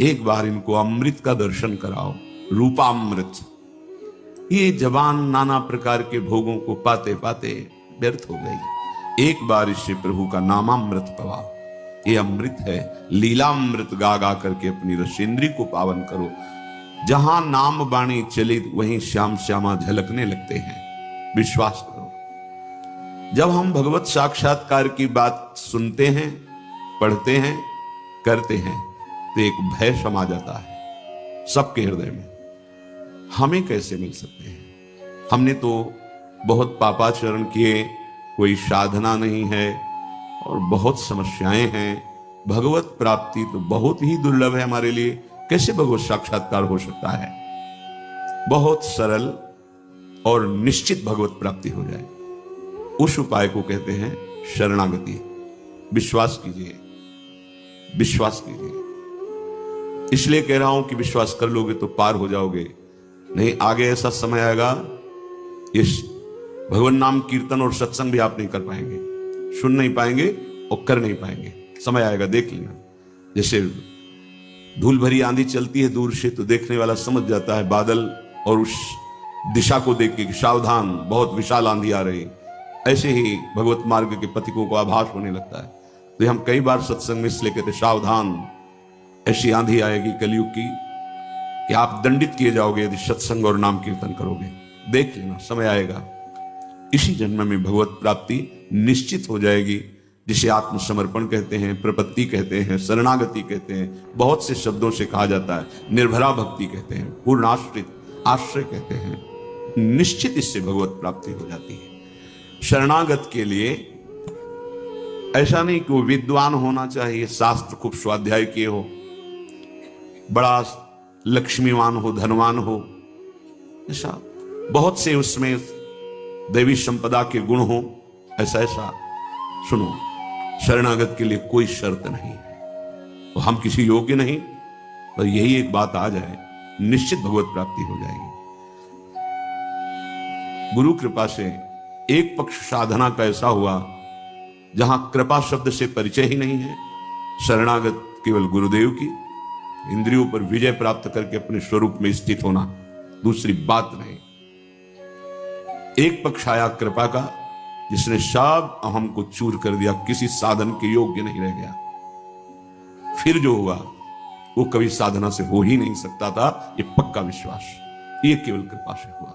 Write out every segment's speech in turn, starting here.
एक बार इनको अमृत का दर्शन कराओ, रूपामृत। ये जवान नाना प्रकार के भोगों को पाते पाते व्यर्थ हो गई। एक बार इससे प्रभु का नामामृत पवाओ। ये अमृत है, लीलामृत गा गा करके अपनी रसेंद्री को पावन करो। जहां नाम बाणी चले वहीं श्याम श्यामा झलकने लगते हैं। विश्वास करो। जब हम भगवत साक्षात्कार की बात सुनते हैं, पढ़ते हैं, करते हैं, तो एक भय समा जाता है सबके हृदय में। हमें कैसे मिल सकते हैं? हमने तो बहुत पापाचरण किए, कोई साधना नहीं है और बहुत समस्याएं हैं। भगवत प्राप्ति तो बहुत ही दुर्लभ है हमारे लिए। कैसे भगवत साक्षात्कार हो सकता है? बहुत सरल और निश्चित भगवत प्राप्ति हो जाए, उस उपाय को कहते हैं शरणागति। विश्वास कीजिए, विश्वास कीजिए। इसलिए कह रहा हूं कि विश्वास कर लोगे तो पार हो जाओगे। नहीं, आगे ऐसा समय आएगा, इस भगवान नाम कीर्तन और सत्संग भी आप नहीं कर पाएंगे, सुन नहीं पाएंगे और कर नहीं पाएंगे। समय आएगा, देख लेना। जैसे धूल भरी आंधी चलती है दूर से, तो देखने वाला समझ जाता है बादल और उस दिशा को देख के सावधान, बहुत विशाल आंधी आ रही। ऐसे ही भगवत मार्ग के पथिकों को आभास होने लगता है। तो हम कई बार सत्संग में इसलिए कहते सावधान, ऐसी आंधी आएगी कलयुग की कि आप दंडित किए जाओगे यदि सत्संग और नाम कीर्तन करोगे। देख लेना, समय आएगा। इसी जन्म में भगवत प्राप्ति निश्चित हो जाएगी, जिसे आत्मसमर्पण कहते हैं, प्रपत्ति कहते हैं, शरणागति कहते हैं, बहुत से शब्दों से कहा जाता है। निर्भरा भक्ति कहते हैं, पूर्ण आश्रित आश्रय कहते हैं। निश्चित इससे भगवत प्राप्ति हो जाती है। शरणागत के लिए ऐसा नहीं कि वो विद्वान होना चाहिए, शास्त्र खूब स्वाध्याय किए हो, बड़ा लक्ष्मीवान हो, धनवान हो, ऐसा बहुत से उसमें दैवी संपदा के गुण हो, ऐसा सुनो। शरणागत के लिए कोई शर्त नहीं है, तो हम किसी योग्य नहीं, पर यही एक बात आ जाए, निश्चित भगवत प्राप्ति हो जाएगी। गुरु कृपा से एक पक्ष साधना का ऐसा हुआ जहां कृपा शब्द से परिचय ही नहीं है, शरणागत केवल गुरुदेव की, इंद्रियों पर विजय प्राप्त करके अपने स्वरूप में स्थित होना, दूसरी बात नहीं। एक पक्ष आया कृपा का, जिसने सब अहम को चूर कर दिया, किसी साधन के योग्य नहीं रह गया। फिर जो हुआ वो कभी साधना से हो ही नहीं सकता था, ये पक्का विश्वास, ये केवल कृपा से हुआ।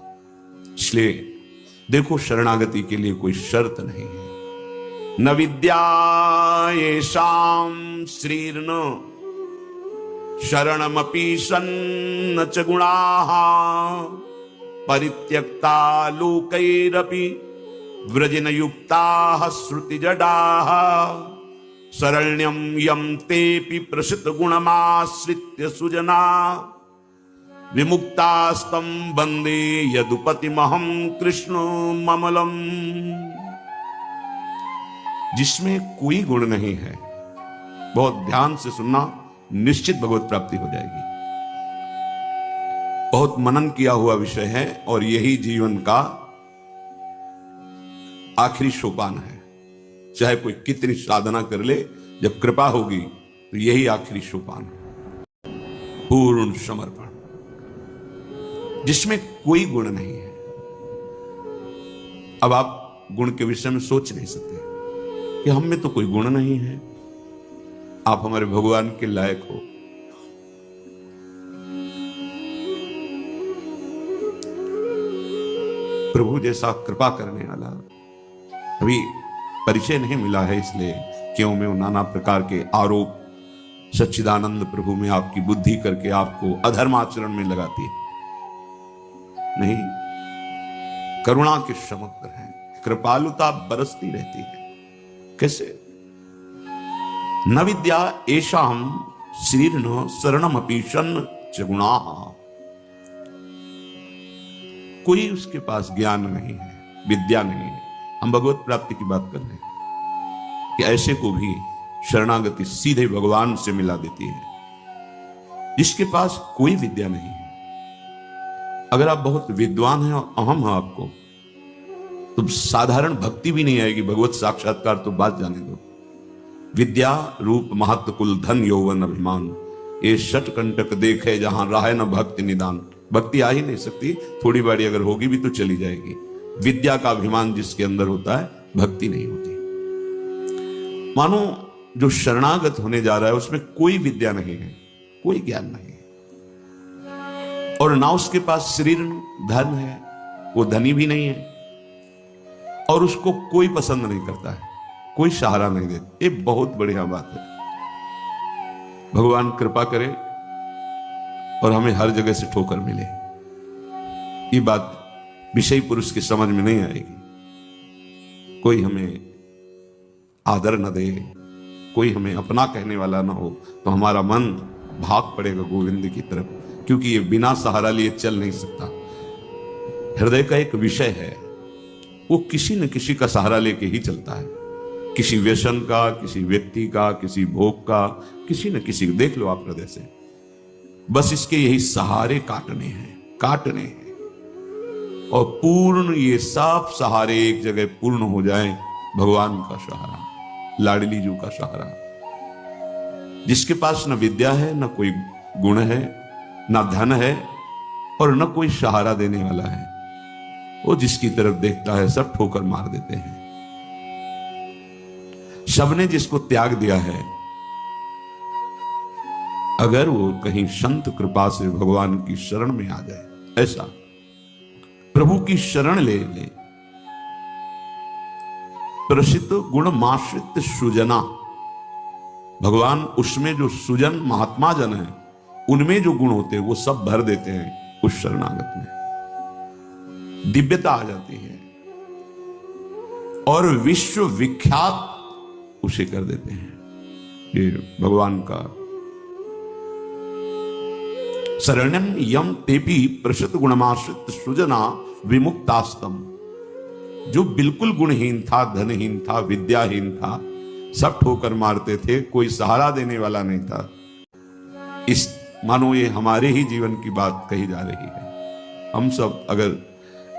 इसलिए देखो, शरणागति के लिए कोई शर्त नहीं है। न विद्या येषां श्रीर्न शरणमपि सन्न च गुणाः परित्यक्ता लोकैरपि व्रजनयुक्ताः श्रुतिजडाः शरण्यं यं तेऽपि प्रसित गुणमाश्रित्य सुजना विमुक्तास्तं वन्दे यदुपतिमहं कृष्ण ममलम्। जिसमें कोई गुण नहीं है, बहुत ध्यान से सुनना, निश्चित भगवत प्राप्ति हो जाएगी। बहुत मनन किया हुआ विषय है और यही जीवन का आखिरी सोपान है। चाहे कोई कितनी साधना कर ले, जब कृपा होगी तो यही आखिरी सोपान है, पूर्ण समर्पण, जिसमें कोई गुण नहीं है। अब आप गुण के विषय में सोच नहीं सकते कि हम में तो कोई गुण नहीं है, आप हमारे भगवान के लायक हो। प्रभु जैसा कृपा करने वाला अभी परिचय नहीं मिला है, इसलिए क्यों में नाना प्रकार के आरोप सच्चिदानंद प्रभु में आपकी बुद्धि करके आपको अधर्म आचरण में लगाती है। नहीं, करुणा के समुद्र है, कृपालुता बरसती रहती है। कैसे? न विद्या येषां श्रीर्न शरणमपि सन्न च गुणाः। कोई उसके पास ज्ञान नहीं है, विद्या नहीं है। हम भगवत प्राप्ति की बात कर रहे हैं कि ऐसे को भी शरणागति सीधे भगवान से मिला देती है, जिसके पास कोई विद्या नहीं है। अगर आप बहुत विद्वान हैं और अहम है आपको, तो साधारण भक्ति भी नहीं आएगी, भगवत साक्षात्कार तो बात जाने दो। विद्या रूप महत्व कुल धन यौवन अभिमान, ये षटकंटक देखे जहां राह न भक्ति निदान। भक्ति आ ही नहीं सकती, थोड़ी बारी अगर होगी भी तो चली जाएगी। विद्या का अभिमान जिसके अंदर होता है, भक्ति नहीं होती। मानो जो शरणागत होने जा रहा है उसमें कोई विद्या नहीं है, कोई ज्ञान नहीं है, और ना उसके पास शरीर धन है, वो धनी भी नहीं है, और उसको कोई पसंद नहीं करता है, कोई सहारा नहीं देता। ये बहुत बढ़िया बात है। भगवान कृपा करे और हमें हर जगह से ठोकर मिले। ये बात विषय पुरुष की समझ में नहीं आएगी। कोई हमें आदर न दे, कोई हमें अपना कहने वाला ना हो, तो हमारा मन भाग पड़ेगा गोविंद की तरफ, क्योंकि ये बिना सहारा लिए चल नहीं सकता। हृदय का एक विषय है, वो किसी न किसी का सहारा लेके ही चलता है, किसी व्यसन का, किसी व्यक्ति का, किसी भोग का, किसी न किसी। देख लो आप हृदय से, बस इसके यही सहारे काटने हैं, और पूर्ण ये सब सहारे एक जगह पूर्ण हो जाएं। भगवान का सहारा, लाडली जू का सहारा। जिसके पास न विद्या है, न कोई गुण है, न धन है, और न कोई सहारा देने वाला है, वो जिसकी तरफ देखता है सब ठोकर मार देते हैं। सबने जिसको त्याग दिया है, अगर वो कहीं संत कृपा से भगवान की शरण में आ जाए, ऐसा प्रभु की शरण ले ले। प्रसिद्ध गुण माश्रित सुजना, भगवान उसमें जो सुजन महात्मा जन है, उनमें जो गुण होते हैं वो सब भर देते हैं उस शरणागत में। दिव्यता आ जाती है और विश्व विख्यात उसे कर देते हैं। ये भगवान का शरण्यम यम तेपी प्रसिद्ध गुणमाश्रित सुजना विमुक्तास्तम। जो बिल्कुल गुणहीन था, धनहीन था, विद्याहीन था, सब ठोकर मारते थे, कोई सहारा देने वाला नहीं था। इस मानो ये हमारे ही जीवन की बात कही जा रही है। हम सब, अगर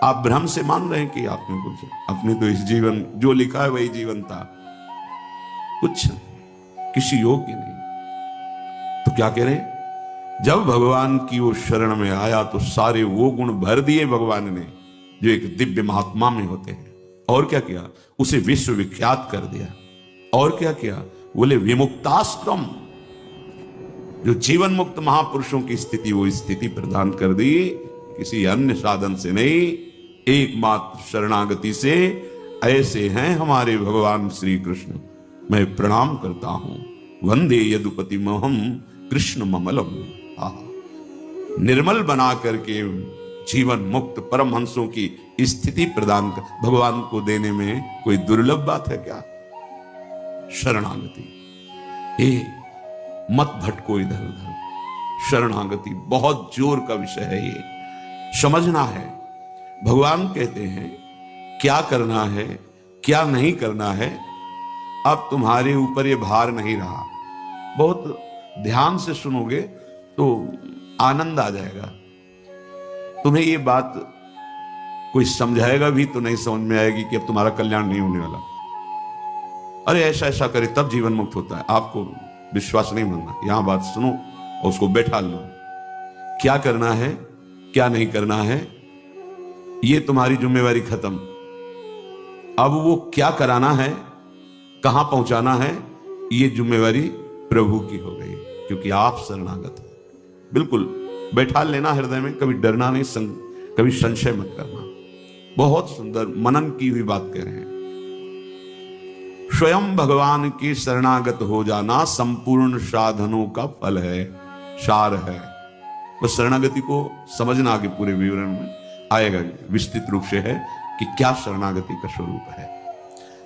आप भ्रम से मान रहे हैं कि आपने कुछ, अपने तो इस जीवन जो लिखा है वही जीवन था, कुछ किसी योग्य नहीं, तो क्या कह रहे हैं? जब भगवान की वो शरण में आया तो सारे वो गुण भर दिए भगवान ने जो एक दिव्य महात्मा में होते हैं। और क्या किया? उसे विश्व विख्यात कर दिया। और क्या किया? बोले विमुक्ताश्रम, जो जीवन मुक्त महापुरुषों की स्थिति, वो स्थिति प्रदान कर दी, किसी अन्य साधन से नहीं, एकमात्र शरणागति से। ऐसे हैं हमारे भगवान श्री कृष्ण। मैं प्रणाम करता हूं। वंदे यदुपति महम कृष्ण ममलम। निर्मल बना करके जीवन मुक्त परमहंसों की स्थिति प्रदान कर भगवान को देने में कोई दुर्लभ बात है क्या? शरणागति, ये मत भटको इधर उधर। शरणागति बहुत जोर का विषय है, ये समझना है। भगवान कहते हैं क्या करना है, क्या नहीं करना है, अब तुम्हारे ऊपर ये भार नहीं रहा। बहुत ध्यान से सुनोगे तो आनंद आ जाएगा। तुम्हें ये बात कोई समझाएगा भी तो नहीं समझ में आएगी कि अब तुम्हारा कल्याण नहीं होने वाला। अरे ऐसा ऐसा करे तब जीवन मुक्त होता है। आपको विश्वास नहीं मानना, यहां बात सुनो और उसको बैठा लो। क्या करना है, क्या नहीं करना है, ये तुम्हारी जिम्मेवारी खत्म। अब वो क्या कराना है, कहां पहुंचाना है, ये जिम्मेवारी प्रभु की हो गई, क्योंकि आप शरणागत हो। बिल्कुल बैठा लेना हृदय में, कभी डरना नहीं, कभी संशय मत करना। बहुत सुंदर मनन की हुई बात कह रहे हैं। स्वयं भगवान के शरणागत हो जाना संपूर्ण साधनों का फल है, सार है। बस शरणागति को समझना, आगे पूरे विवरण में आएगा, विस्तृत रूप से है कि क्या शरणागति का स्वरूप है।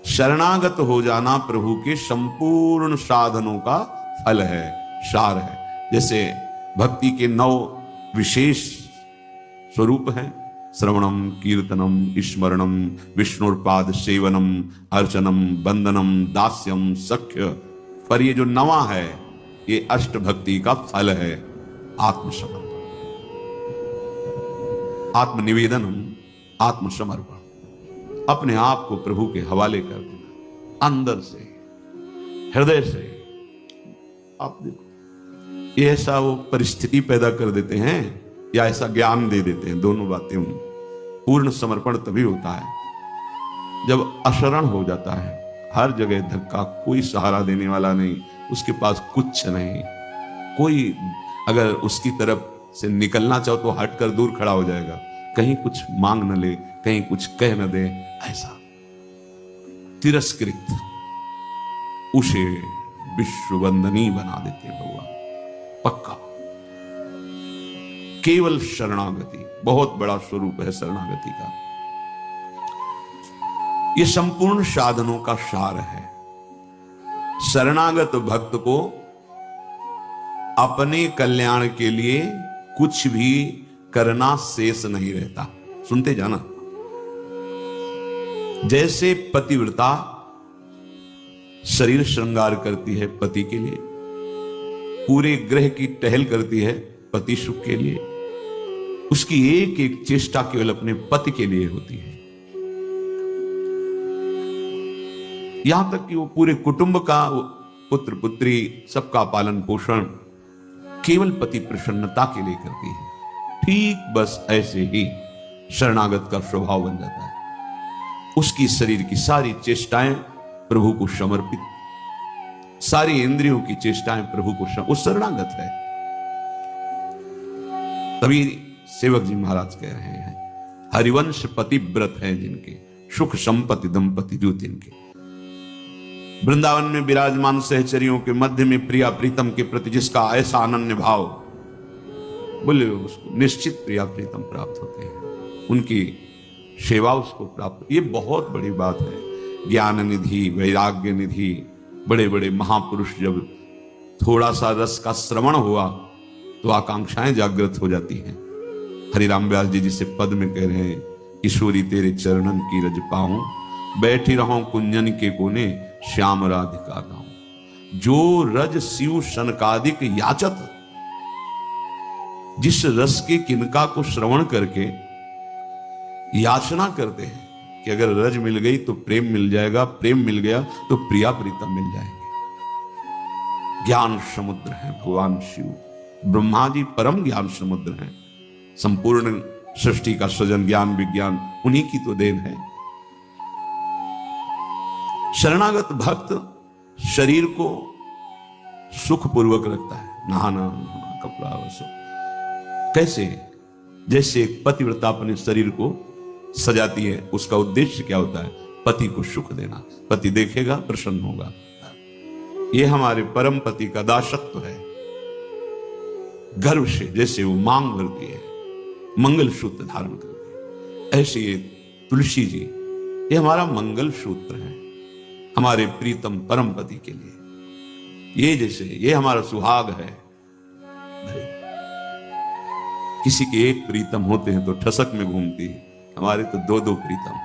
शरणागत हो जाना प्रभु के संपूर्ण साधनों का फल है, सार है। जैसे भक्ति के 9 विशेष स्वरूप हैं, श्रवणम, कीर्तनम, स्मरणम, विष्णुपाद सेवनम, अर्चनम, वंदनम, दास्यम, सख्य। पर ये जो 9वां है, ये अष्ट भक्ति का फल है। आत्मसमर्पण, आत्मनिवेदनम, आत्मसमर्पण, अपने आप को प्रभु के हवाले कर देना, अंदर से, हृदय से। आप देखो ये ऐसा वो परिस्थिति पैदा कर देते हैं या ऐसा ज्ञान दे देते हैं, दोनों बातें हुई। पूर्ण समर्पण तभी होता है जब अशरण हो जाता है, हर जगह धक्का, कोई सहारा देने वाला नहीं, उसके पास कुछ नहीं, कोई अगर उसकी तरफ से निकलना चाहो तो हटकर दूर खड़ा हो जाएगा, कहीं कुछ मांग न ले, कहीं कुछ कह न दे, ऐसा तिरस्कृत उसे विश्ववंदनी बना देते भगवान। पक्का केवल शरणागति बहुत बड़ा स्वरूप है शरणागति का। यह संपूर्ण साधनों का सार है। शरणागत भक्त को अपने कल्याण के लिए कुछ भी करना शेष नहीं रहता। सुनते जाना, जैसे पतिव्रता शरीर श्रृंगार करती है पति के लिए, पूरे ग्रह की टहल करती है पति सुख के लिए, उसकी एक एक चेष्टा केवल अपने पति के लिए होती है। यहां तक कि वो पूरे कुटुंब का, पुत्र पुत्री सबका पालन पोषण केवल पति प्रसन्नता के लिए करती है। ठीक बस ऐसे ही शरणागत का स्वभाव बन जाता है। उसकी शरीर की सारी चेष्टाएं प्रभु को समर्पित, सारी इंद्रियों की चेष्टाएं प्रभु को वो शरणागत है। तभी सेवक जी महाराज कह रहे हैं, हरिवंश पतिव्रत हैं जिनके, सुख संपत्ति दंपति जो तिनके। वृंदावन में विराजमान सहचरियों के मध्य में प्रिया प्रीतम के प्रति जिसका ऐसा अनन्य भाव, बोले उसको निश्चित प्रिया प्रीतम प्राप्त होते हैं, उनकी सेवा उसको प्राप्त। ये बहुत बड़ी बात है। ज्ञान निधि, वैराग्य निधि, बड़े बड़े महापुरुष जब थोड़ा सा रस का श्रवण हुआ तो आकांक्षाएं जागृत हो जाती हैं। हरिराम व्यास जी जिसे पद में कह रहे हैं, ईश्वरी तेरे चरणन की रज पाऊं, बैठी रहूं कुंजन के कोने, श्याम राधिका गाऊं। जो रज शिव शनकादिक याचत, जिस रस के किनका को श्रवण करके याचना करते हैं कि अगर रज मिल गई तो प्रेम मिल जाएगा, प्रेम मिल गया तो प्रिया प्रीतम मिल जाएंगे। ज्ञान समुद्र है भगवान शिव, ब्रह्मा जी परम ज्ञान समुद्र हैं। संपूर्ण सृष्टि का सृजन ज्ञान विज्ञान उन्हीं की तो देन है। शरणागत भक्त शरीर को सुखपूर्वक रखता है, नहाना कपड़ा वसो। कैसे? जैसे एक पतिव्रता अपने शरीर को सजाती है, उसका उद्देश्य क्या होता है? पति को सुख देना। पति देखेगा प्रसन्न होगा। यह हमारे परम पति का दासत्व है। गर्व से जैसे वो मांग भरती है, मंगल सूत्र धारण करती है, ऐसे ये तुलसी जी, ये हमारा मंगल सूत्र है हमारे प्रीतम परम पति के लिए। ये जैसे ये हमारा सुहाग है। किसी के एक प्रीतम होते हैं तो ठसक में घूमती है, हमारे तो दो दो प्रीतम,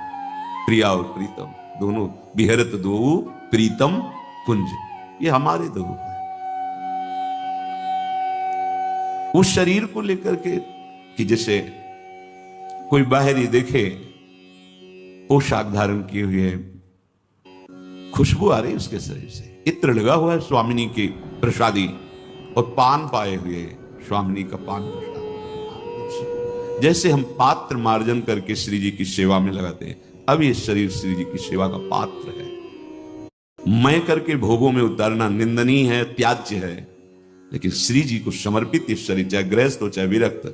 प्रिया और प्रीतम दोनों। बिहरत दो प्रीतम कुंज, ये हमारे दो हैं। उस शरीर को लेकर के कि जैसे कोई बाहरी देखे पोशाक धारण किए हुए, खुशबू आ रही उसके शरीर से, इत्र लगा हुआ है स्वामिनी के प्रसादी, और पान पाए हुए स्वामिनी का पान प्रसाद। जैसे हम पात्र मार्जन करके श्री जी की सेवा में लगाते हैं, अब ये शरीर श्री जी की सेवा का पात्र है। मैं करके भोगों में उतारना निंदनीय है, त्याज्य है, लेकिन श्री जी को समर्पित ये शरीर, चाहे गृहस्थ हो चाहे विरक्त,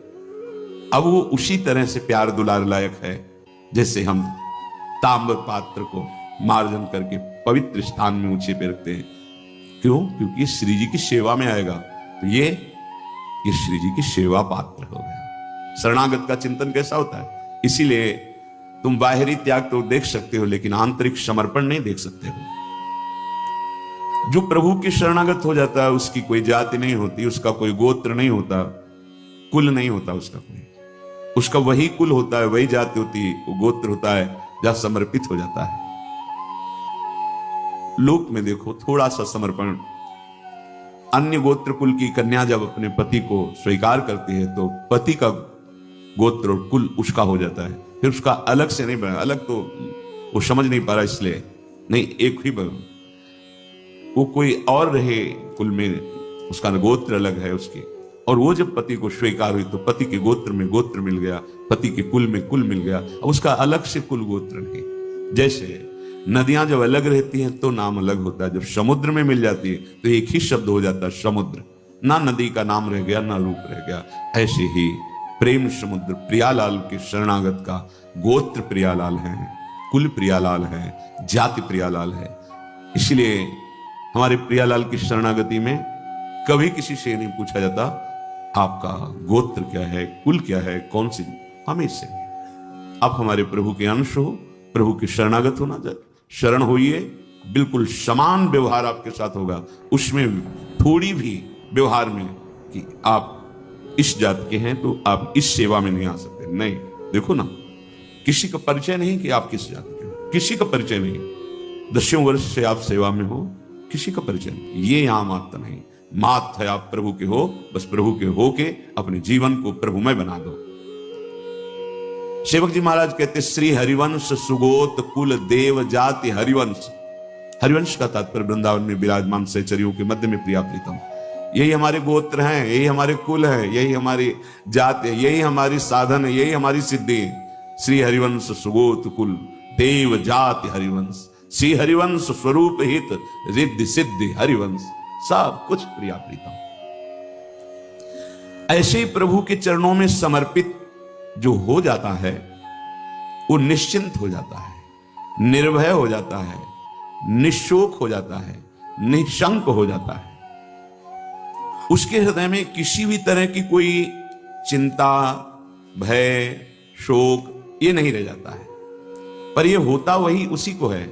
अब वो उसी तरह से प्यार दुलार लायक है जैसे हम ताम्र पात्र को मार्जन करके पवित्र स्थान में ऊंचे पे रखते हैं। क्यों? क्योंकि श्री जी की सेवा में आएगा, तो ये श्री जी की सेवा पात्र हो गया। शरणागत का चिंतन कैसा होता है? इसीलिए तुम बाहरी त्याग तो देख सकते हो, लेकिन आंतरिक समर्पण नहीं देख सकते हो। जो प्रभु के शरणागत हो जाता है, उसकी कोई जाति नहीं होती, उसका कोई गोत्र नहीं होता, कुल नहीं होता उसका कोई, उसका वही कुल होता है, वही जाति होती है, वो गोत्र होता है जहां समर्पित हो जाता है। लोक में देखो थोड़ा सा समर्पण, अन्य गोत्र कुल की कन्या जब अपने पति को स्वीकार करती है तो पति का गोत्र और कुल उसका हो जाता है, फिर उसका अलग से नहीं बना। अलग तो वो समझ नहीं पा रहा, इसलिए नहीं, एक ही बना, वो कोई और रहे कुल में उसका गोत्र अलग है उसके। और वो जब पति को स्वीकार हुई तो पति के गोत्र में गोत्र मिल गया, पति के कुल में कुल मिल गया, अब उसका अलग से कुल गोत्र नहीं। जैसे नदियां जब अलग रहती हैं तो नाम अलग होता है, जब समुद्र में मिल जाती है तो एक ही शब्द हो जाता है समुद्र, ना नदी का नाम रह गया ना रूप रह गया। ऐसे ही प्रेम समुद्र प्रियालाल के शरणागत का गोत्र प्रियालाल है, कुल प्रियालाल है, जाति प्रियालाल है। इसलिए हमारे प्रियालाल की शरणागति में कभी किसी से नहीं पूछा जाता आपका गोत्र क्या है, कुल क्या है, कौन सी, हमेशा आप हमारे प्रभु के अंश हो, प्रभु के शरणागत होना चाहिए, शरण होइए, बिल्कुल समान व्यवहार आपके साथ होगा। उसमें थोड़ी भी व्यवहार में कि आप इस जात के हैं तो आप इस सेवा में नहीं आ सकते, नहीं। देखो ना, किसी का परिचय नहीं कि आप किस जात के हो, किसी का परिचय नहीं। 10 वर्ष से आप सेवा में हो, किसी का परिचय नहीं। ये यहां मात्र नहीं, मात्र है आप प्रभु के हो, बस प्रभु के हो के अपने जीवन को प्रभुमय बना दो। सेवक जी महाराज कहते श्री हरिवंश सुगोत कुल देव जाति हरिवंश। हरिवंश का तात्पर्य वृंदावन में विराजमान सहचरियों के मध्य में प्रिया प्रीतम, यही हमारे गोत्र हैं, यही हमारे कुल है, यही हमारी जाति है, यही हमारी साधन है, यही हमारी सिद्धि है। श्री हरिवंश सुगोत कुल देव जाति हरिवंश, श्री हरिवंश स्वरूप हित रिद्धि सिद्धि हरिवंश, सब कुछ प्रिया प्रीतम। ऐसे ही प्रभु के चरणों में समर्पित जो हो जाता है वो निश्चिंत हो जाता है, निर्भय हो जाता है, निशोक हो जाता है, निशंक हो जाता है। उसके हृदय में किसी भी तरह की कोई चिंता, भय, शोक ये नहीं रह जाता है। पर ये होता वही उसी को है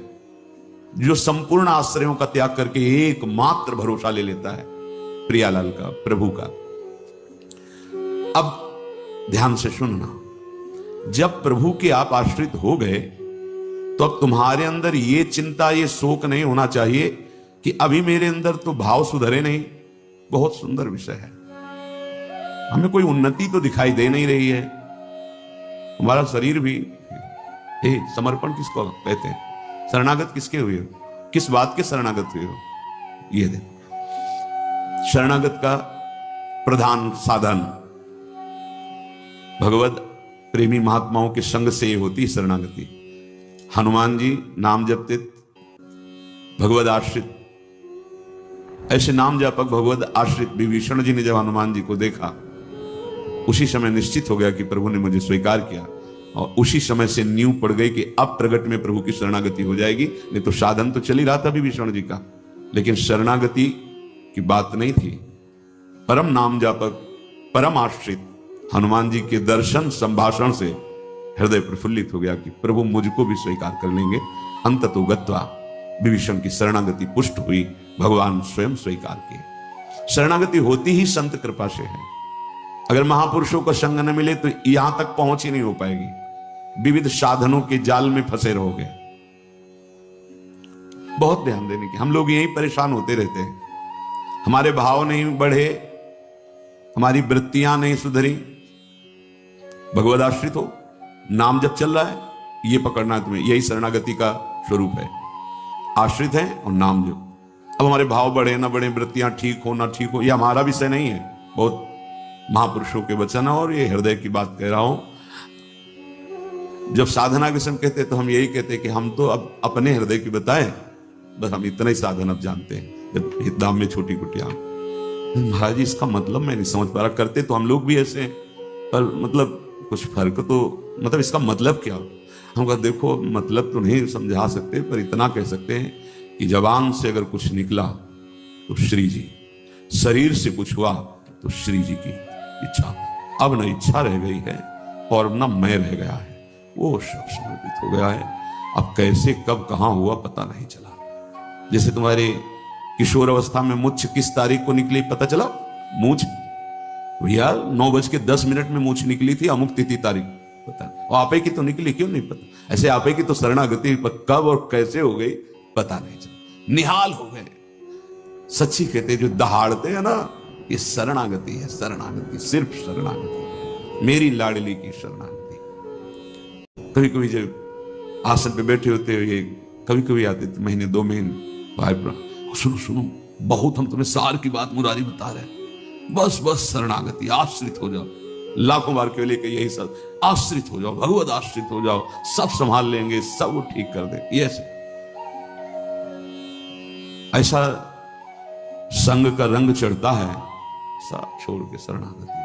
जो संपूर्ण आश्रयों का त्याग करके एकमात्र भरोसा ले लेता है प्रियालाल का, प्रभु का। अब ध्यान से सुनना, जब प्रभु के आप आश्रित हो गए तो अब तुम्हारे अंदर ये चिंता, ये शोक नहीं होना चाहिए कि अभी मेरे अंदर तो भाव सुधरे नहीं। बहुत सुंदर विषय है, हमें कोई उन्नति तो दिखाई दे नहीं रही है। हमारा शरीर भी, समर्पण किसको कहते हैं, शरणागत किसके हुए हो, किस बात के शरणागत हुए हो, ये देखो। शरणागत का प्रधान साधन भगवत प्रेमी महात्माओं के संग से होती है शरणागति। हनुमान जी नाम जपते, भगवत आश्रित, ऐसे नाम जापक भगवत आश्रित विभीषण जी ने जब हनुमान जी को देखा उसी समय निश्चित हो गया कि प्रभु ने मुझे स्वीकार किया, और उसी समय से नींव पड़ गई कि अब प्रगट में प्रभु की शरणागति हो जाएगी। नहीं तो साधन तो चल ही रहा था विभीषण जी का, लेकिन शरणागति की बात नहीं थी। परम नाम जापक, परम आश्रित हनुमान जी के दर्शन संभाषण से हृदय प्रफुल्लित हो गया कि प्रभु मुझको भी स्वीकार कर लेंगे। अंततो गत्वा विभीषण की शरणागति पुष्ट हुई, भगवान स्वयं स्वीकार किए। शरणागति होती ही संत कृपा से है। अगर महापुरुषों का संग न मिले तो यहां तक पहुंच ही नहीं हो पाएगी, विविध साधनों के जाल में फंसे रहोगे। बहुत ध्यान देने की, हम लोग यही परेशान होते रहते हैं, हमारे भाव नहीं बढ़े, हमारी वृत्तियां नहीं सुधरी। भगवद आश्रित हो, नाम जब चल रहा है ये पकड़ना है तुम्हें, यही शरणागति का स्वरूप है। आश्रित है और नाम जप। अब हमारे भाव बढ़े ना बढ़े, वृत्तियां ठीक हो ना ठीक हो, यह हमारा विषय नहीं है, बहुत महापुरुषों के वचन और ये हृदय की बात कह रहा हूं। जब साधना के समय कहते तो हम यही कहते कि हम तो अब अपने हृदय की बताएं, बस हम इतना ही साधन अब जानते हैं। जब हितदाम में छोटी कुटिया, महाराज जी इसका मतलब मैं नहीं समझ पा रहा, करते तो हम लोग भी ऐसे हैं, पर मतलब कुछ फर्क तो, मतलब इसका मतलब क्या। हम कहा देखो मतलब तो नहीं समझा सकते, पर इतना कह सकते हैं कि जबान से अगर कुछ निकला तो श्री जी, शरीर से कुछ हुआ तो श्री जी की इच्छा। अब न इच्छा रह गई है और न मैं रह गया है, वो सब समर्पित हो गया है। अब कैसे कब कहां हुआ पता नहीं चला। जैसे तुम्हारे किशोर अवस्था में मूछ किस तारीख को निकली पता चला? मूछ भैया 9:10 में मूछ निकली थी, अमुक तिथि तारीख पता, और आपे की तो निकली, क्यों नहीं पता। ऐसे आपे की तो शरणागति कब और कैसे हो गई पता नहीं चला, निहाल हो गए। सच्ची कहते जो दहाड़ते हैं ना, ये शरणागति है, शरणागति, सिर्फ शरणागति, मेरी लाडली की शरणागति। कभी कभी जब आसन पे बैठे होते हो, ये कभी कभी आते थे महीने 2 महीने, भाई सुनो सुनो बहुत हम तुम्हें सार की बात मुरारी बता रहे हैं, बस बस शरणागति, आश्रित हो जाओ। लाखों बार केवल के यही सब, आश्रित हो जाओ, भगवत आश्रित हो जाओ, सब संभाल लेंगे, सब वो ठीक कर दे। ये ऐसा संग का रंग चढ़ता है, सब छोड़ के शरणागति।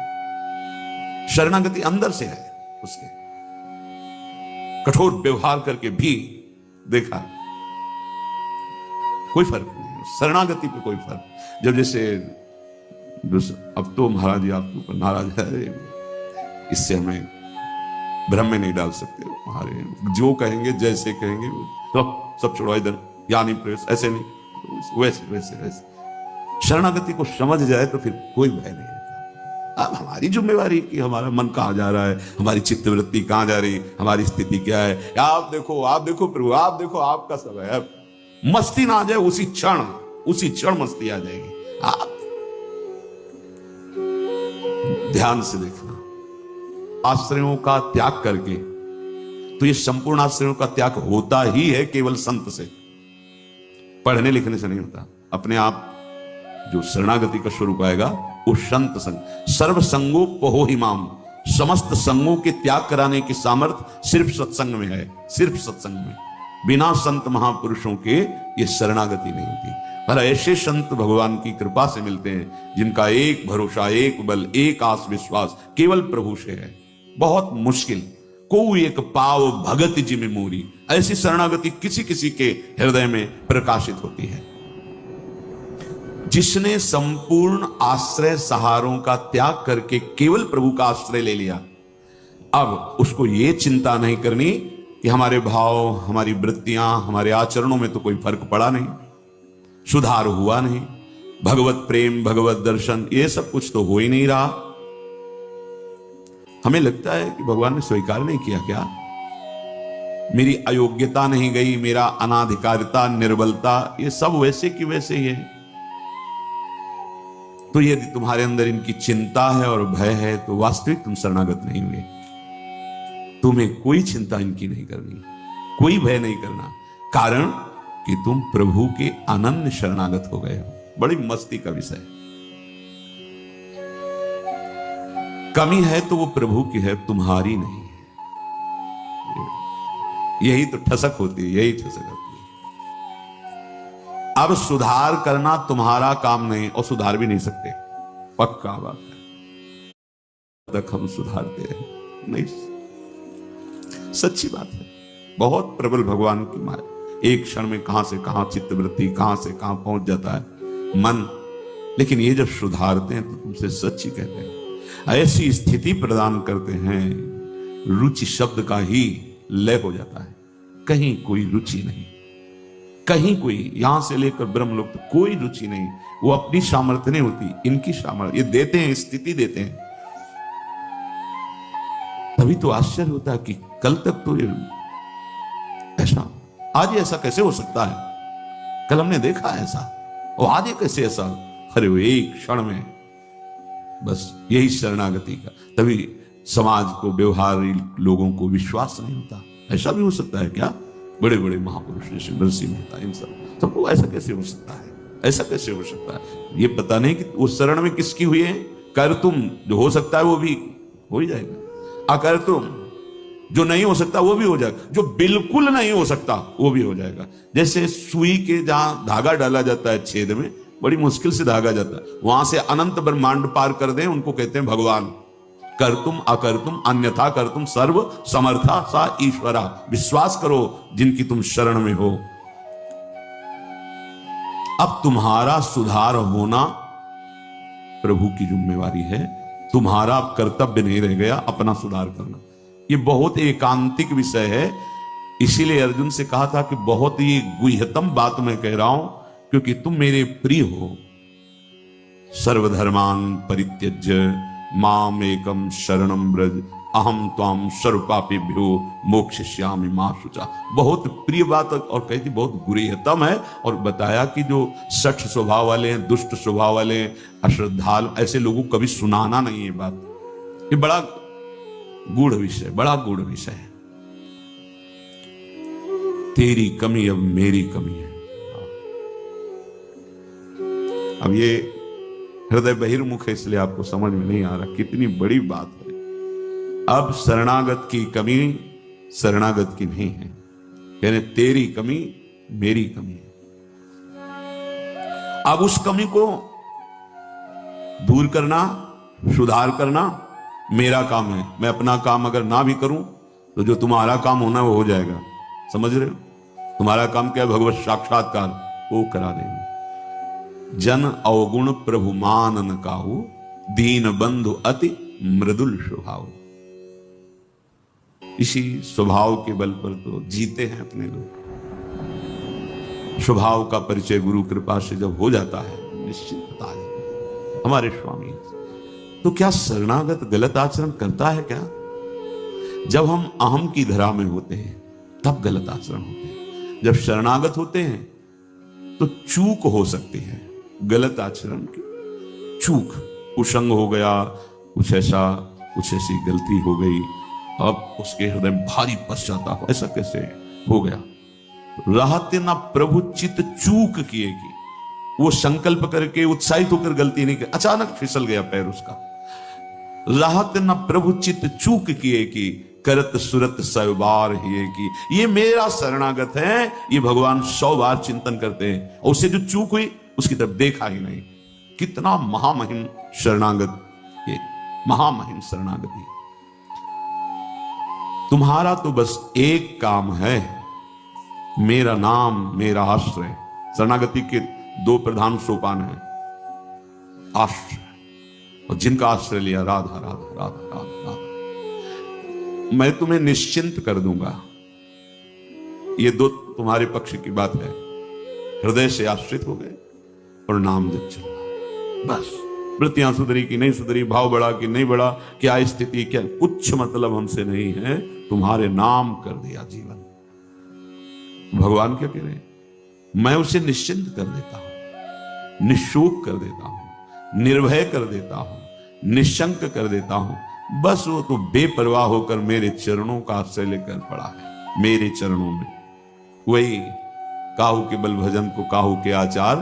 शरणागति अंदर से है उसके। कठोर व्यवहार करके भी देखा कोई फर्क नहीं, शरणागति पे कोई फर्क। जब जैसे अब तो महाराज जी आपके ऊपर नाराज है, इससे हमें भ्रम में नहीं डाल सकते। हमारे जो कहेंगे, जैसे कहेंगे, तो सब छोड़ो इधर, या नहीं प्रेस, ऐसे नहीं, वैसे वैसे वैसे। शरणागति को समझ जाए तो फिर कोई भय नहीं रहता। अब हमारी जिम्मेवारी कि हमारा मन कहां जा रहा है, हमारी चित्तवृत्ति कहां जा रही, हमारी स्थिति क्या है। आप देखो प्रभु, आप देखो, आपका सब है। मस्ती ना आ जाए, उसी क्षण मस्ती आ जाएगी। आप ध्यान से देखना, आश्रयों का त्याग करके, तो ये संपूर्ण आश्रयों का त्याग होता ही है केवल संत से, पढ़ने लिखने से नहीं होता। अपने आप जो शरणागति का स्वरूप आएगा वो संत संग। सर्व संगोपहो हिमाम, समस्त संगों के त्याग कराने की सामर्थ्य सिर्फ सत्संग में है, सिर्फ सत्संग में। बिना संत महापुरुषों के ये शरणागति नहीं होती। पर ऐसे संत भगवान की कृपा से मिलते हैं जिनका एक भरोसा, एक बल, एक आस विश्वास केवल प्रभु से है। बहुत मुश्किल, को एक पाव भगत जी में मोरी, ऐसी शरणागति किसी किसी के हृदय में प्रकाशित होती है। जिसने संपूर्ण आश्रय सहारों का त्याग करके केवल प्रभु का आश्रय ले लिया, अब उसको ये चिंता नहीं करनी कि हमारे भाव, हमारी वृत्तियां, हमारे आचरणों में तो कोई फर्क पड़ा नहीं, सुधार हुआ नहीं, भगवत प्रेम, भगवत दर्शन, ये सब कुछ तो हो ही नहीं रहा। हमें लगता है कि भगवान ने स्वीकार नहीं किया क्या, मेरी अयोग्यता नहीं गई, मेरा अनाधिकारिता, निर्बलता, ये सब वैसे की वैसे ही है। तो यदि तुम्हारे अंदर इनकी चिंता है और भय है तो वास्तविक तुम शरणागत नहीं हुए। तुम्हें कोई चिंता इनकी नहीं करनी, कोई भय नहीं करना, कारण कि तुम प्रभु के अनन्य शरणागत हो गए हो। बड़ी मस्ती का विषय। कमी है तो वो प्रभु की है, तुम्हारी नहीं है। यही तो ठसक होती है, यही ठसक होती है। अब सुधार करना तुम्हारा काम नहीं, और सुधार भी नहीं सकते, पक्का बात है। तक हम सुधारते रहे नहीं, सच्ची बात है। बहुत प्रबल भगवान की माया, एक क्षण में कहां से कहां चित्तवृत्ति, कहां से कहां पहुंच जाता है मन। लेकिन ये जब सुधारते हैं तो तुमसे सच्ची कहते हैं, ऐसी स्थिति प्रदान करते हैं, रुचि शब्द का ही लय हो जाता है। कहीं कोई रुचि नहीं, कहीं कोई, यहां से लेकर ब्रह्मलोक तक कोई रुचि नहीं। वो अपनी सामर्थ्य नहीं होती, इनकी सामर्थ्य ये देते हैं, स्थिति देते हैं। तभी तो आश्चर्य होता है कि कल तक तो ये ऐसा, आज ये ऐसा कैसे हो सकता है। कल हमने देखा ऐसा, और आज ये कैसे ऐसा। अरे वो एक क्षण में, बस यही शरणागति का। तभी समाज को, व्यवहारी लोगों को विश्वास नहीं होता। ऐसा भी हो सकता है क्या, बड़े बड़े महापुरुष जैसे नरसिंह मेहता, इन सबको ऐसा कैसे हो सकता है, ऐसा कैसे हो सकता है। ये पता नहीं कि उस शरण में किसकी हुई है। कर तुम जो हो सकता है वो भी हो ही जाएगा, अकर तुम जो नहीं हो सकता वो भी हो जाएगा, जो बिल्कुल नहीं हो सकता वो भी हो जाएगा। जैसे सुई के जहां धागा डाला जाता है छेद में, बड़ी मुश्किल से धागा जाता है, वहां से अनंत ब्रह्मांड पार कर दें, उनको कहते हैं भगवान। कर तुम अकर तुम अन्यथा कर तुम सर्व समर्था सा ईश्वरा। विश्वास करो जिनकी तुम शरण में हो। अब तुम्हारा सुधार होना प्रभु की जिम्मेवारी है, तुम्हारा कर्तव्य नहीं रह गया अपना सुधार करना। ये बहुत एकांतिक विषय है, इसीलिए अर्जुन से कहा था कि बहुत ही गुह्यतम बात मैं कह रहा हूं, क्योंकि तुम मेरे प्रिय हो। सर्वधर्मान परित्यज्य माम एकम शरणम ब्रज अहम त्वाम सर्वपापेभ्यो मोक्षयिष्यामि मा शुचा। बहुत प्रिय बात, और कहती बहुत गुह्यतम है। और बताया कि जो सठ स्वभाव वाले हैं, दुष्ट स्वभाव वाले हैं, अश्रद्धालु, ऐसे लोगों को कभी सुनाना नहीं है बात। ये बड़ा गूढ़ विषय, बड़ा गूढ़ विषय है। तेरी कमी अब मेरी कमी है, अब ये हृदय बहिर्मुख है, इसलिए आपको समझ में नहीं आ रहा कितनी बड़ी बात है। अब शरणागत की कमी शरणागत की नहीं है, यानी तेरी कमी मेरी कमी है। अब उस कमी को दूर करना, सुधार करना मेरा काम है। मैं अपना काम अगर ना भी करूं तो जो तुम्हारा काम होना वो हो जाएगा। समझ रहे हो? तुम्हारा काम क्या है? भगवत साक्षात्कार वो करा देंगे। जन अवगुण प्रभु मानन काहू, दीन बंधु अति मृदुल स्वभाव। इसी स्वभाव के बल पर तो जीते हैं अपने लोग। स्वभाव का परिचय गुरु कृपा से जब हो जाता है निश्चित बता देते हमारे स्वामी। तो क्या शरणागत गलत आचरण करता है क्या? जब हम अहम की धरा में होते हैं तब गलत आचरण होते हैं। जब शरणागत होते हैं तो चूक हो सकती है, गलत आचरण की चूक, कुसंग हो गया, कुछ ऐसी गलती हो गई, अब उसके हृदय में भारी पश्चाताप, ऐसा कैसे हो गया? रहते ना प्रभु चित चूक किए की, वो संकल्प करके उत्साहित होकर गलती नहीं की, अचानक फिसल गया पैर उसका। रहत न प्रभु चित चूक किए की, करत सुरत 100 बार ही की। ये मेरा शरणागत है, ये भगवान 100 बार चिंतन करते हैं और उसे जो चूक हुई उसकी तरफ देखा ही नहीं। कितना महामहिम शरणागत, ये महामहिम शरणागति। तुम्हारा तो बस एक काम है, मेरा नाम मेरा आश्रय। शरणागति के 2 प्रधान सोपान हैं, आश्रय और जिनका आश्रय लिया राधा राधा राधा राधा राधा, मैं तुम्हें निश्चिंत कर दूंगा। ये 2 तुम्हारे पक्ष की बात है। हृदय से आश्रित हो गए और नाम जप चल रहा है, बस। वृत्तियां सुधरी कि नहीं सुधरी, भाव बढ़ा कि नहीं बढ़ा, क्या स्थिति, क्या कुछ मतलब हमसे नहीं है, तुम्हारे नाम कर दिया जीवन। भगवान क्या कह रहे हैं? मैं उसे निश्चिंत कर देता हूं, निशोक कर देता हूं, निर्भय कर देता हूं, निशंक कर देता हूं। बस वो तो बेपरवाह होकर मेरे चरणों का आश्रय लेकर पड़ा है, मेरे चरणों में। वही काहू के बल भजन को काहू के आचार,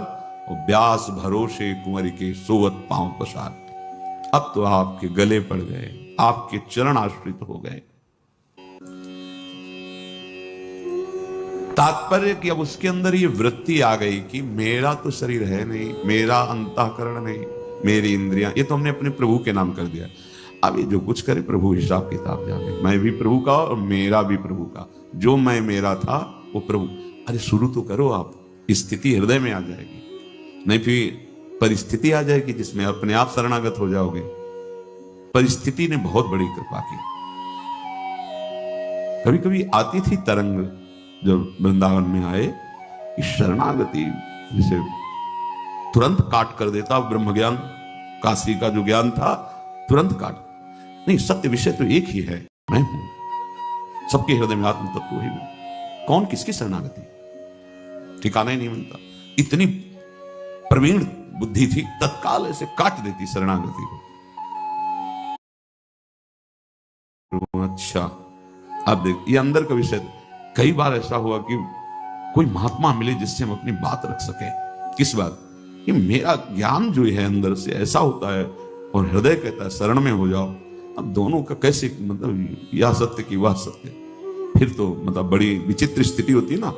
और व्यास भरोसे कुंवर के सोवत पांव पसार। अब तो आपके गले पड़ गए, आपके चरण आश्रित हो गए। तात्पर्य कि अब उसके अंदर ये वृत्ति आ गई कि मेरा तो शरीर है नहीं, मेरा अंतःकरण नहीं, मेरी इंद्रियां, ये तो हमने अपने प्रभु के नाम कर दिया। अब ये जो कुछ करे प्रभु हिसाब किताब जाने। मैं भी प्रभु का और मेरा भी प्रभु का। जो मैं मेरा था वो प्रभु। अरे शुरू तो करो आप, स्थिति हृदय में आ जाएगी, नहीं फिर परिस्थिति आ जाएगी जिसमें अपने आप शरणागत हो जाओगे। परिस्थिति ने बहुत बड़ी कृपा की। कभी कभी आती थी तरंग जब वृंदावन में आए, इस शरणागति जिसे तुरंत काट कर देता। ब्रह्म ज्ञान, काशी का जो ज्ञान था तुरंत काट। नहीं, सत्य विषय तो एक ही है, मैं हूं। सबके हृदय में आत्म तत्व वही हूं। कौन किसकी शरणागति, ठिकाना ही नहीं मिलता। इतनी प्रवीण बुद्धि थी, तत्काल ऐसे काट देती शरणागति को। अच्छा, अब देख, ये अंदर का विषय। कई बार ऐसा हुआ कि कोई महात्मा मिले जिससे हम अपनी बात रख सके। किस बात? कि मेरा ज्ञान जो है अंदर से ऐसा होता है और हृदय कहता है शरण में हो जाओ। अब दोनों का कैसे, मतलब यह सत्य कि वह सत्य, फिर तो मतलब बड़ी विचित्र स्थिति होती है ना।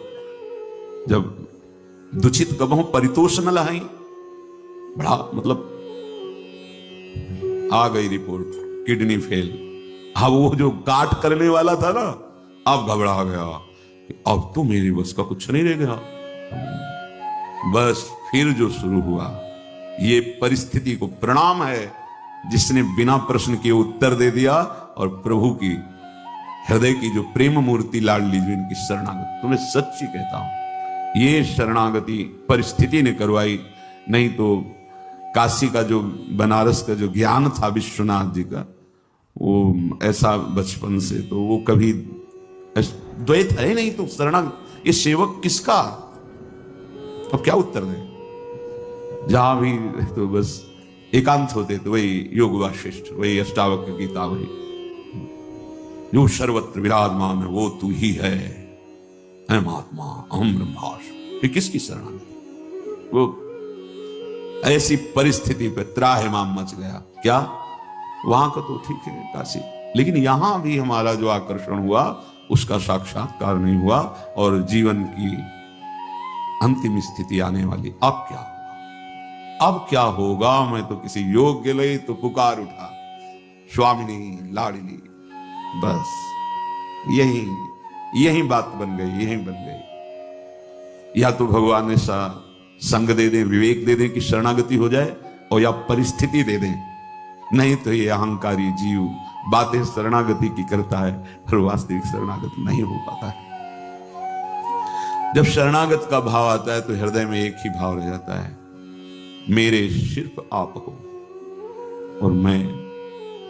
जब दुचित कबहू परितोष न लहाई, बड़ा मतलब आ गई रिपोर्ट किडनी फेल। अब वो जो काट करने वाला था ना, अब घबरा गया, अब तो मेरी बस का कुछ नहीं रह गया। बस फिर जो शुरू हुआ, ये परिस्थिति को प्रणाम है जिसने बिना प्रश्न के उत्तर दे दिया, और प्रभु की हृदय की जो प्रेम मूर्ति लाडली जो इनकी शरणागति, तुम्हें सच्ची कहता हूं, ये शरणागति परिस्थिति ने करवाई। नहीं तो काशी का जो, बनारस का जो ज्ञान था विश्वनाथ जी का, वो ऐसा बचपन से तो वो कभी द्वैत है नहीं। तो शरणागत, ये सेवक किसका? अब क्या उत्तर दें? जहां भी तो बस एकांत होते तो वही योग वाशिष्ठ, वही अष्टावक्र गीता, वही जो सर्वत्र विराजमान है वो तू ही है, अहम आत्मा अहम ब्रह्मास्मि। ये किसकी शरणागति? वो ऐसी परिस्थिति पे त्राहिमाम मच गया। क्या वहां का तो ठीक है काशी, लेकिन यहां भी हमारा जो आकर्षण हुआ उसका साक्षात्कार नहीं हुआ और जीवन की अंतिम स्थिति आने वाली। अब क्या होगा, अब क्या होगा? मैं तो किसी योग्य लई तो पुकार उठा, स्वामिनी लाडली, बस यही बात बन गई, यही बन गई। या तो भगवान ने संग दे दें, विवेक दे दें कि शरणागति हो जाए, और या परिस्थिति दे दें, नहीं तो ये अहंकारी जीव बातें शरणागति की करता है पर वास्तविक शरणागत नहीं हो पाता है। जब शरणागत का भाव आता है तो हृदय में एक ही भाव रह जाता है, मेरे सिर्फ आप हो और मैं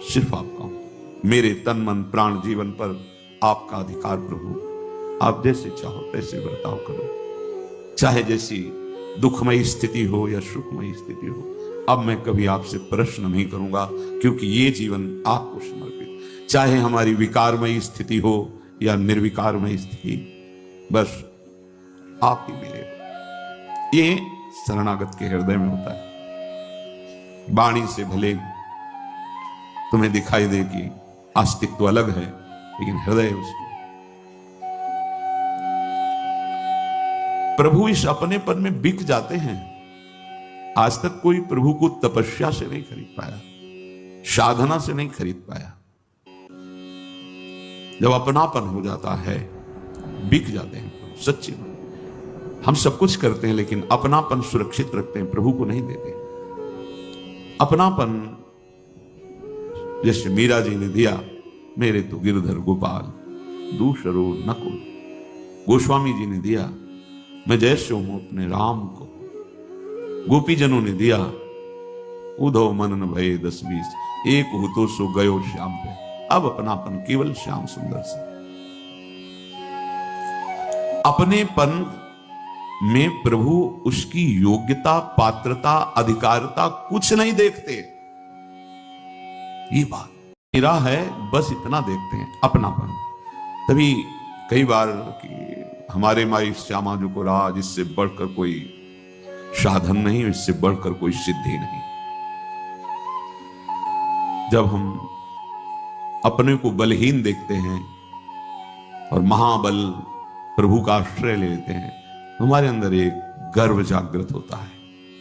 सिर्फ आपका हूं। मेरे तन मन प्राण जीवन पर आपका अधिकार प्रभु, आप जैसे चाहो तैसे बर्ताव करो, चाहे जैसी दुखमयी स्थिति हो या सुखमयी स्थिति हो। अब मैं कभी आपसे प्रश्न नहीं करूंगा क्योंकि ये जीवन आपको समर्पित, चाहे हमारी विकारमयी स्थिति हो या निर्विकारमयी स्थिति, बस आप ही मेरे हो। ये शरणागत के हृदय में होता है। वाणी से भले तुम्हें दिखाई दे कि अस्तित्व अलग है, लेकिन हृदय उसको। प्रभु इस अपनेपन में बिक जाते हैं। आज तक कोई प्रभु को तपस्या से नहीं खरीद पाया, साधना से नहीं खरीद पाया। जब अपनापन हो जाता है बिक जाते हैं। सच्ची बात, हम सब कुछ करते हैं लेकिन अपनापन सुरक्षित रखते हैं, प्रभु को नहीं देते। अपनापन जैसे मीरा जी ने दिया, मेरे तो गिरधर गोपाल दूसरो नकुल। गोस्वामी जी ने दिया, मैं जैसे हूं अपने राम को। गोपीजनों ने दिया, उधो मनन भये 10-20, एक हो तो सो गयो श्याम पे। अब अपनापन केवल श्याम सुंदर से। अपनेपन में प्रभु उसकी योग्यता, पात्रता, अधिकारता कुछ नहीं देखते। ये बात मेरा है, बस इतना देखते हैं, अपनापन। तभी कई बार कि हमारे माई श्यामा जो को राज, इससे बढ़कर कोई साधन नहीं, इससे बढ़कर कोई सिद्धि नहीं। जब हम अपने को बलहीन देखते हैं और महाबल प्रभु का आश्रय लेते हैं, हमारे अंदर एक गर्व जागृत होता है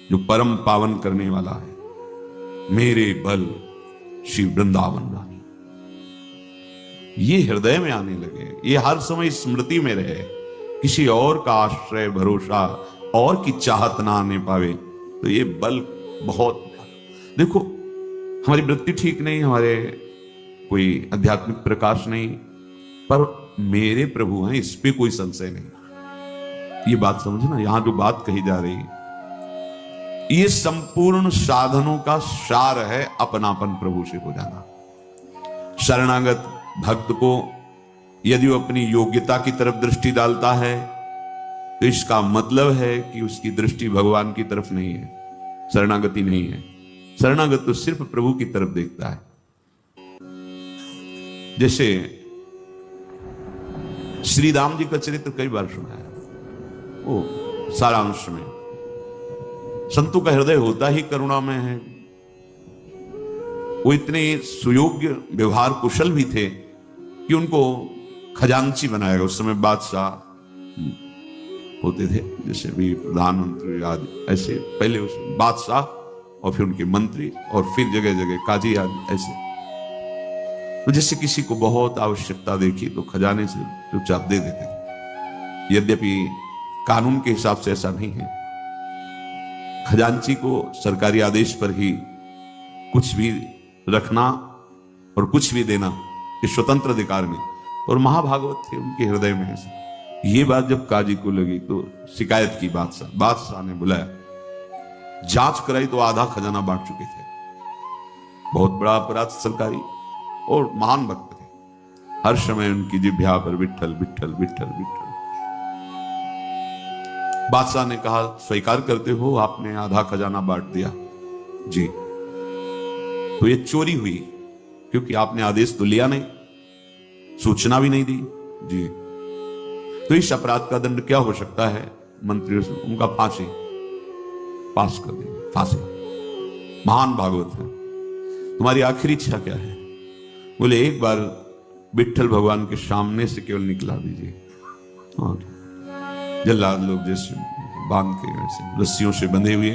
जो परम पावन करने वाला है। मेरे बल श्री वृंदावन रानी, ये हृदय में आने लगे, ये हर समय स्मृति में रहे। किसी और का आश्रय, भरोसा और की चाहत ना आने पावे तो ये बल बहुत। देखो, हमारी वृत्ति ठीक नहीं, हमारे कोई आध्यात्मिक प्रकाश नहीं, पर मेरे प्रभु हैं, इस पे कोई संशय नहीं। ये बात समझना, यहां जो बात कही जा रही है, ये संपूर्ण साधनों का सार है, अपनापन प्रभु से हो जाना। शरणागत भक्त को यदि वो अपनी योग्यता की तरफ दृष्टि डालता है तो इसका मतलब है कि उसकी दृष्टि भगवान की तरफ नहीं है, शरणागति नहीं है। शरणागत तो सिर्फ प्रभु की तरफ देखता है। जैसे श्री राम जी का चरित्र कई बार सुना है, वो सारांश में संतों का हृदय होता ही करुणा में है। वो इतने सुयोग्य, व्यवहार कुशल भी थे कि उनको खजांची बनाया गया। उस समय बादशाह होते थे, जैसे भी प्रधानमंत्री आदि, ऐसे पहले उस बादशाह और फिर उनके मंत्री और फिर जगह जगह काजी आदि ऐसे। तो जैसे किसी को बहुत आवश्यकता देखी तो खजाने से चुपचाप दे देते थे। यद्यपि कानून के हिसाब से ऐसा नहीं है, खजांची को सरकारी आदेश पर ही कुछ भी रखना और कुछ भी देना ये स्वतंत्र अधिकार नहीं। और महाभागवत थे उनके हृदय में ऐसे। ये बात जब काजी को लगी तो शिकायत की बादशाह ने बुलाया, जांच कराई तो आधा खजाना बांट चुके थे। बहुत बड़ा अपराध सरकारी, और महान भक्त थे। हर समय उनकी जिह्वा पर विट्ठल विट्ठल विट्ठल विट्ठल। बादशाह ने कहा, स्वीकार करते हो आपने आधा खजाना बांट दिया? जी। तो ये चोरी हुई क्योंकि आपने आदेश तो लिया नहीं, सूचना भी नहीं दी। जी। तो इस अपराध का दंड क्या हो सकता है? मंत्री उनका फांसी पास कर देंगे। फांसी। महान भागवत है। तुम्हारी आखिरी इच्छा क्या है? बोले एक बार विट्ठल भगवान के सामने से केवल निकला दीजिए। हाँ, जल्लाद लोग जैसे बांध के ऐसे रस्सियों से बंधे हुए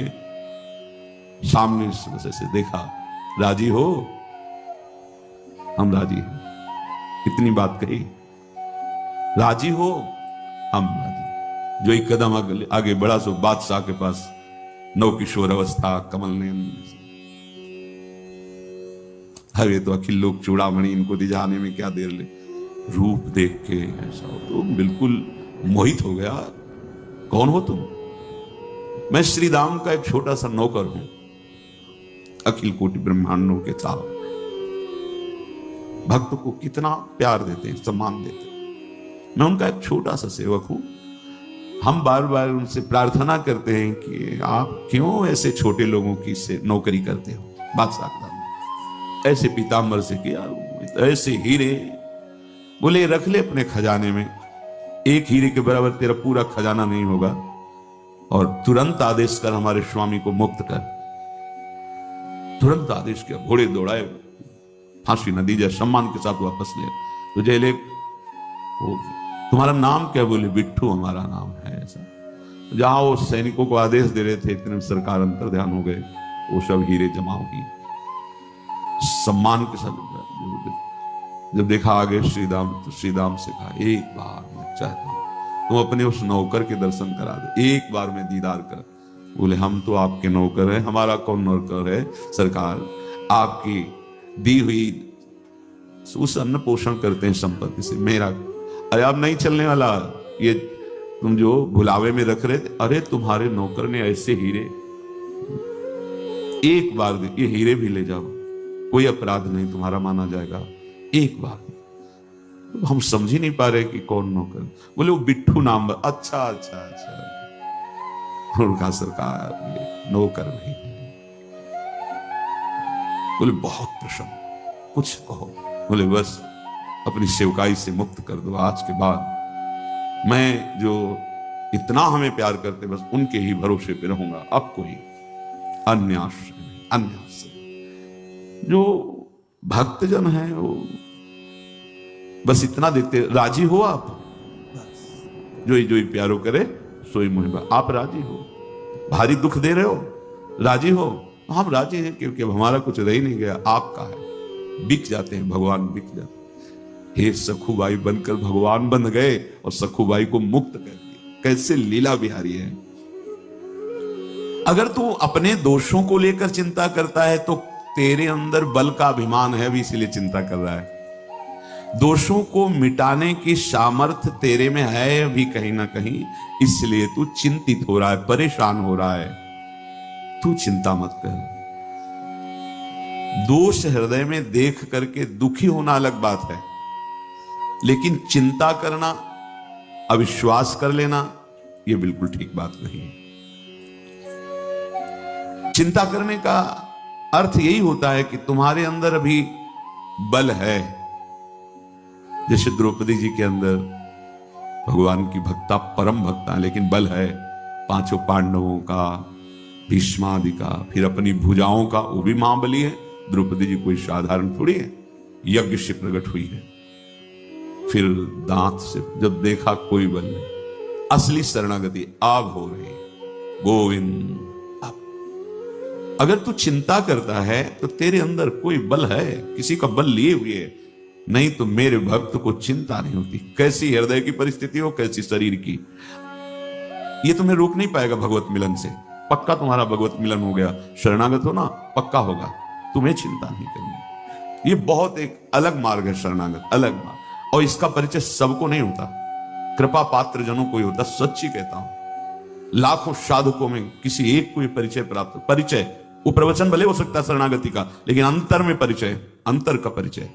सामने से बस ऐसे देखा, राजी हो? हम राजी हैं। इतनी बात कही, राजी हो? हम राजी। जो एक कदम आगे बढ़ा सो बादशाह के पास नव किशोर अवस्था, कमल नयन। अरे तो अखिल लोक चूड़ामणि, इनको दिजाने में क्या देर ले। रूप देख के ऐसा हो तो बिल्कुल मोहित हो गया। कौन हो तुम? मैं श्री राम का एक छोटा सा नौकर हूं, अखिल कोटि ब्रह्मांडों के साथ। भक्त को कितना प्यार देते हैं, सम्मान देते हैं। मैं उनका एक छोटा सा सेवक हूं। हम बार बार उनसे प्रार्थना करते हैं कि आप क्यों ऐसे छोटे लोगों की से नौकरी करते हो। बादशाह ऐसे पीतांबर से किया, ऐसे हीरे। बोले रख ले अपने खजाने में, एक हीरे के बराबर तेरा पूरा खजाना नहीं होगा, और तुरंत आदेश कर हमारे स्वामी को मुक्त कर। तुरंत आदेश किया, घोड़े दौड़ाए, फांसी न दी जाए, सम्मान के साथ वापस ले। तो जयले तुम्हारा नाम क्या? बोले बिट्ठू हमारा नाम है। ऐसा जहां वो सैनिकों को आदेश दे रहे थे, इतने सरकार अंतर ध्यान हो गए, वो सब हीरे जमा होगी। सम्मान के साथ जब देखा आगे श्रीराम, तो श्रीराम से कहा एक बार मैं चाहता हूं तुम अपने उस नौकर के दर्शन करा दे, एक बार में दीदार कर। बोले हम तो आपके नौकर हैं, हमारा कौन नौकर है सरकार? आपकी दी हुई उस अन्न पोषण करते हैं संपत्ति से। मेरा अरे आप नहीं चलने वाला, ये तुम जो भुलावे में रख रहे थे, अरे तुम्हारे नौकर ने ऐसे हीरे, एक बार दे, ये हीरे भी ले जाओ, कोई अपराध नहीं तुम्हारा माना जाएगा, एक बार। हम समझ ही नहीं पा रहे कि कौन नौकर। बोले वो बिट्ठू नाम। अच्छा अच्छा अच्छा, उनका सरकार ये नौकर नहीं। बोले बहुत प्रसन्न, कुछ कहो। बोले बस अपनी सेवकाई से मुक्त कर दो, आज के बाद मैं जो इतना हमें प्यार करते बस उनके ही भरोसे पे रहूंगा, अब कोई अन्य आश्रय नहीं, अन्य आश्रय। जो भक्तजन है वो बस इतना देते, राजी हो आप? जो ही प्यारो करे सोई मोहिबा। आप राजी हो? भारी दुख दे रहे हो, राजी हो? हम राजी हैं, क्योंकि अब हमारा कुछ रह ही नहीं गया, आपका है। बिक जाते हैं भगवान, बिक जाते। हे सखुबाई बनकर भगवान बन गए और सखुबाई को मुक्त कर दिया। कैसे लीला बिहारी है। अगर तू अपने दोषों को लेकर चिंता करता है तो तेरे अंदर बल का अभिमान है, भी इसीलिए चिंता कर रहा है। दोषों को मिटाने की सामर्थ्य तेरे में है भी कहीं ना कहीं, इसलिए तू चिंतित हो रहा है, परेशान हो रहा है। तू चिंता मत कर। दोष हृदय में देख करके दुखी होना अलग बात है, लेकिन चिंता करना, अविश्वास कर लेना, यह बिल्कुल ठीक बात नहीं है। चिंता करने का अर्थ यही होता है कि तुम्हारे अंदर अभी बल है। जैसे द्रौपदी जी के अंदर भगवान की भक्ता, परम भक्ता, लेकिन बल है। पांचों पांडवों का, भीष्मादि का, फिर अपनी भुजाओं का, वो भी महाबली है। द्रौपदी जी कोई साधारण थोड़ी है, यज्ञ से प्रकट हुई है। फिर दांत से जब देखा कोई बल नहीं, असली शरणागति अब हो रही है। गोविंद, अगर तू चिंता करता है तो तेरे अंदर कोई बल है, किसी का बल लिए हुए है। नहीं तो मेरे भक्त को चिंता नहीं होती, कैसी हृदय की परिस्थिति हो, कैसी शरीर की, ये तुम्हें रोक नहीं पाएगा भगवत मिलन से। पक्का तुम्हारा भगवत मिलन हो गया, शरणागत हो ना, पक्का होगा, तुम्हें चिंता नहीं करनी। ये बहुत एक अलग मार्ग है शरणागत, अलग मार्ग। और इसका परिचय सबको नहीं होता, कृपा पात्र जनों को ही होता। सच्ची कहता हूं, लाखों साधकों में किसी एक को परिचय प्राप्त। परिचय वो प्रवचन भले हो सकता है शरणागति का, लेकिन अंतर में परिचय, अंतर का परिचय